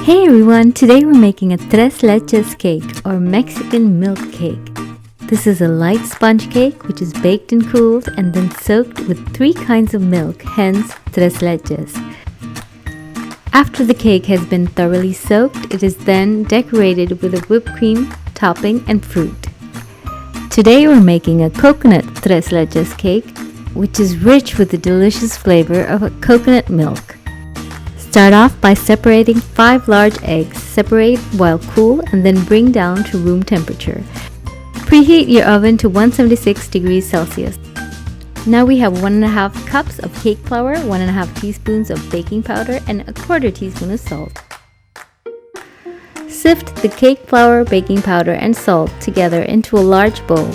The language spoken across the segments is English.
Hey everyone, today we're making a Tres Leches cake or Mexican milk cake. This is a light sponge cake which is baked and cooled and then soaked with 3 kinds of milk, hence Tres Leches. After the cake has been thoroughly soaked, it is then decorated with a whipped cream, topping and fruit. Today we're making a coconut Tres Leches cake which is rich with the delicious flavor of coconut milk. Start off by separating 5 large eggs. Separate while cool and then bring down to room temperature. Preheat your oven to 176 degrees Celsius. Now we have 1.5 cups of cake flour, 1.5 teaspoons of baking powder, and 1/4 teaspoon of salt. Sift the cake flour, baking powder, and salt together into a large bowl.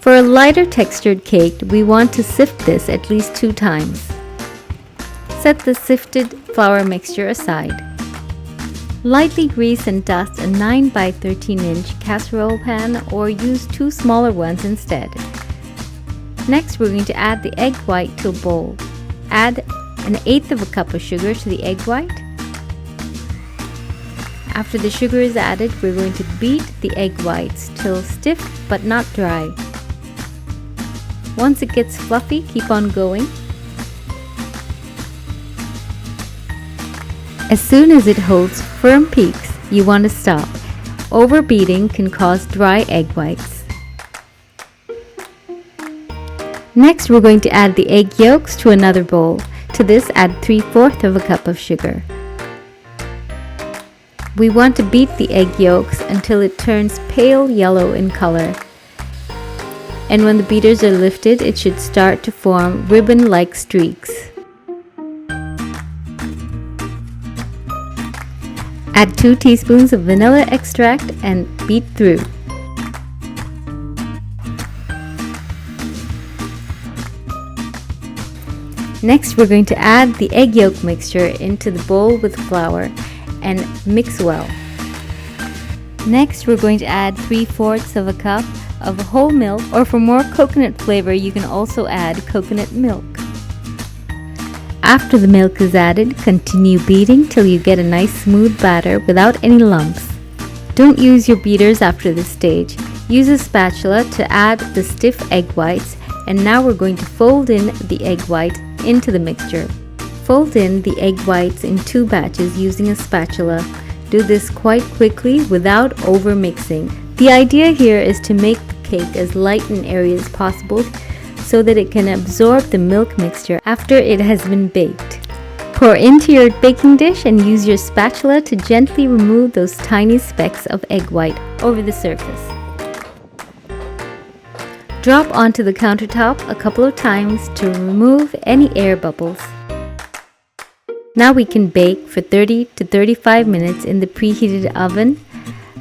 For a lighter textured cake, we want to sift this at least 2 times. Set the sifted flour mixture aside. Lightly grease and dust a 9 by 13 inch casserole pan or use 2 smaller ones instead. Next, we're going to add the egg white to a bowl. Add 1/8 cup of sugar to the egg white. After the sugar is added, we're going to beat the egg whites till stiff but not dry. Once it gets fluffy, keep on going. As soon as it holds firm peaks, you want to stop. Overbeating can cause dry egg whites. Next, we're going to add the egg yolks to another bowl. To this, add 3/4 cup of sugar. We want to beat the egg yolks until it turns pale yellow in color. And when the beaters are lifted, it should start to form ribbon-like streaks. Add 2 teaspoons of vanilla extract and beat through. Next, we're going to add the egg yolk mixture into the bowl with flour and mix well. Next, we're going to add 3/4 cup of whole milk, or for more coconut flavor, you can also add coconut milk. After the milk is added, continue beating till you get a nice smooth batter without any lumps. Don't use your beaters after this stage. Use a spatula to add the stiff egg whites, and now we're going to fold in the egg white into the mixture. Fold in the egg whites in 2 batches using a spatula. Do this quite quickly without over mixing. The idea here is to make the cake as light and airy as possible so that it can absorb the milk mixture after it has been baked. Pour into your baking dish and use your spatula to gently remove those tiny specks of egg white over the surface. Drop onto the countertop a couple of times to remove any air bubbles. Now we can bake for 30 to 35 minutes in the preheated oven.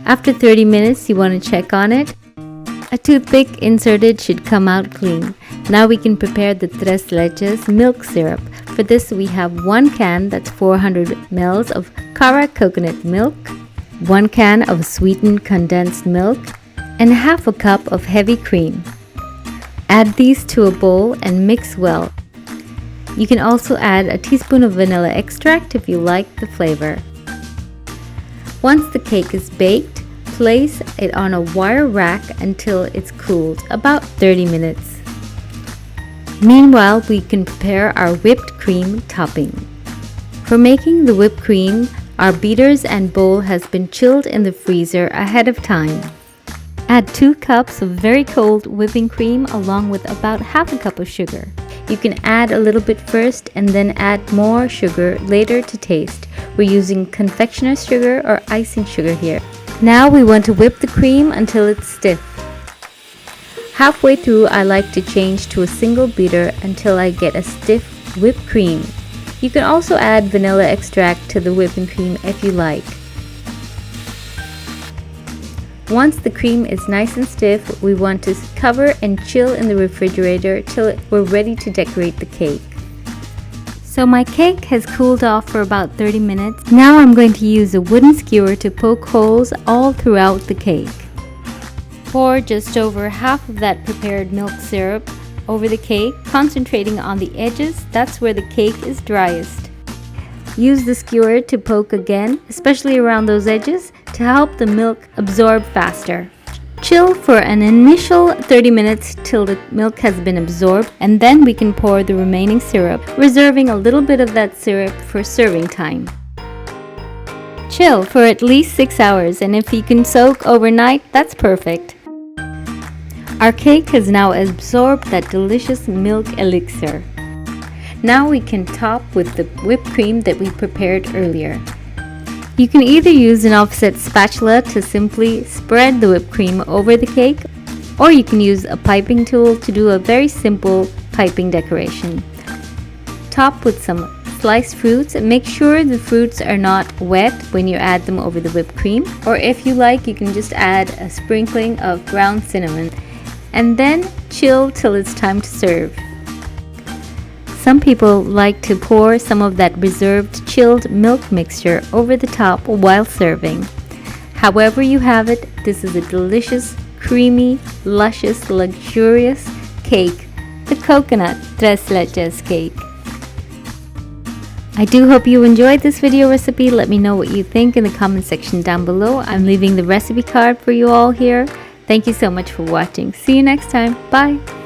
After 30 minutes, you want to check on it. A toothpick inserted should come out clean. Now we can prepare the Tres Leches milk syrup. For this, we have 1 can, that's 400 ml of Cara coconut milk, 1 can of sweetened condensed milk, and 1/2 cup of heavy cream. Add these to a bowl and mix well. You can also add a teaspoon of vanilla extract if you like the flavor. Once the cake is baked, place it on a wire rack until it's cooled, about 30 minutes. Meanwhile, we can prepare our whipped cream topping. For making the whipped cream, our beaters and bowl has been chilled in the freezer ahead of time. Add 2 cups of very cold whipping cream along with about 1/2 cup of sugar. You can add a little bit first and then add more sugar later to taste. We're using confectioner's sugar or icing sugar here. Now we want to whip the cream until it's stiff. Halfway through, I like to change to a single beater until I get a stiff whipped cream. You can also add vanilla extract to the whipping cream if you like. Once the cream is nice and stiff, we want to cover and chill in the refrigerator till we're ready to decorate the cake. So my cake has cooled off for about 30 minutes. Now I'm going to use a wooden skewer to poke holes all throughout the cake. Pour just over half of that prepared milk syrup over the cake, concentrating on the edges. That's where the cake is driest. Use the skewer to poke again, especially around those edges, to help the milk absorb faster. Chill for an initial 30 minutes till the milk has been absorbed, and then we can pour the remaining syrup, reserving a little bit of that syrup for serving time. Chill for at least 6 hours, and if you can soak overnight, that's perfect. Our cake has now absorbed that delicious milk elixir. Now we can top with the whipped cream that we prepared earlier. You can either use an offset spatula to simply spread the whipped cream over the cake, or you can use a piping tool to do a very simple piping decoration. Top with some sliced fruits and make sure the fruits are not wet when you add them over the whipped cream, or if you like, you can just add a sprinkling of ground cinnamon, and then chill till it's time to serve. Some people like to pour some of that reserved chilled milk mixture over the top while serving. However you have it, this is a delicious, creamy, luscious, luxurious cake, the coconut Tres Leches cake. I do hope you enjoyed this video recipe. Let me know what you think in the comment section down below. I'm leaving the recipe card for you all here. Thank you so much for watching. See you next time. Bye.